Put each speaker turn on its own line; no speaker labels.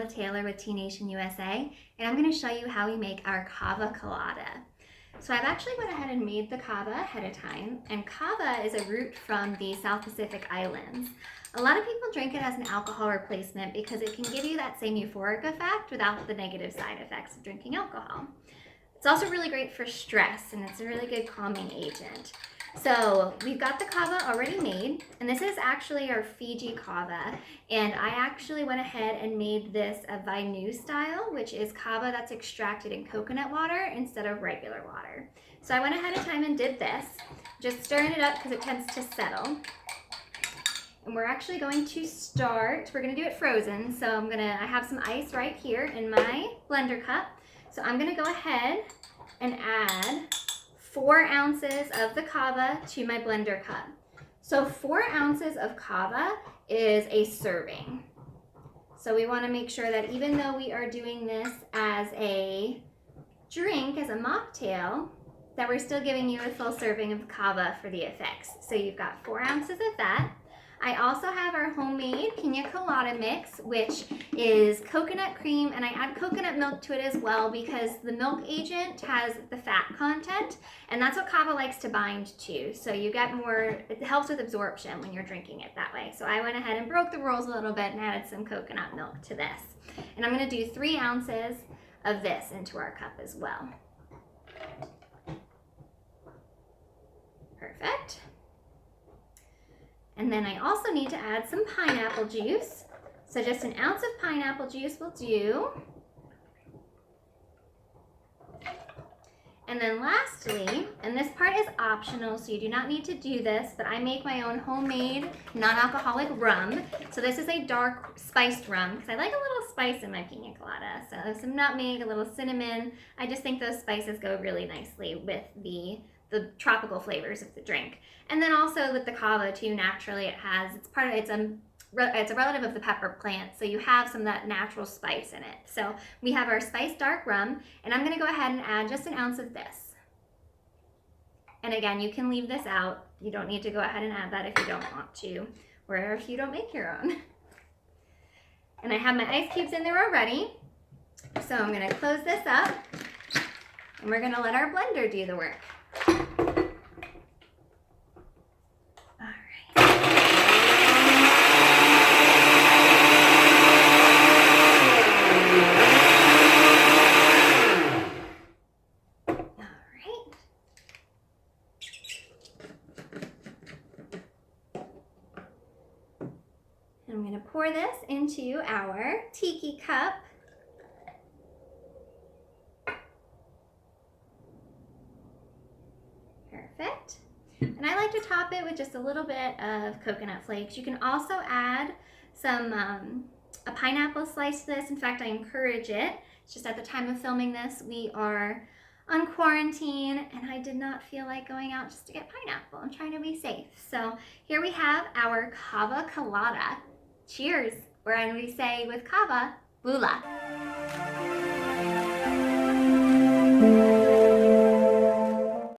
Pamela Taylor with Tea Nation USA, and I'm going to show you how we make our Kava Colada. So I've actually went ahead and made the kava ahead of time, and kava is a root from the South Pacific Islands. A lot of people drink it as an alcohol replacement because it can give you that same euphoric effect without the negative side effects of drinking alcohol. It's also really great for stress, and it's a really good calming agent. So we've got the kava already made, and this is actually our Fiji kava, and I actually went ahead and made this a Vainu style, which is kava that's extracted in coconut water instead of regular water. So I went ahead of time and did this, just stirring it up because it tends to settle. And we're actually going to start, we're going to do it frozen, so I have some ice right here in my blender cup. So I'm going to go ahead and add 4 ounces of the kava to my blender cup. So 4 ounces of kava is a serving. So we want to make sure that even though we are doing this as a drink, as a mocktail, that we're still giving you a full serving of kava for the effects. So you've got 4 ounces of that. I also have our homemade piña colada mix, which is coconut cream, and I add coconut milk to it as well because the milk agent has the fat content, and that's what kava likes to bind to. So you get more, it helps with absorption when you're drinking it that way. So I went ahead and broke the rules a little bit and added some coconut milk to this. And I'm going to do 3 ounces of this into our cup as well. Perfect. And then I also need to add some pineapple juice. So just 1 ounce of pineapple juice will do. And then lastly, and this part is optional, so you do not need to do this, but I make my own homemade non-alcoholic rum. So this is a dark spiced rum because I like a little spice in my piña colada. So some nutmeg, a little cinnamon. I just think those spices go really nicely with the tropical flavors of the drink. And then also with the kava too, naturally it's a relative of the pepper plant, so you have some of that natural spice in it. So we have our spiced dark rum, and I'm going to go ahead and add just 1 ounce of this. And again, you can leave this out. You don't need to go ahead and add that if you don't want to, or if you don't make your own. And I have my ice cubes in there already, so I'm going to close this up, and we're going to let our blender do the work. I'm going to pour this into our tiki cup. Perfect. And I like to top it with just a little bit of coconut flakes. You can also add some a pineapple slice to this. In fact, I encourage it. It's just at the time of filming this, we are on quarantine, and I did not feel like going out just to get pineapple. I'm trying to be safe. So here we have our Kava Colada. Cheers, or as we say with kava, bula.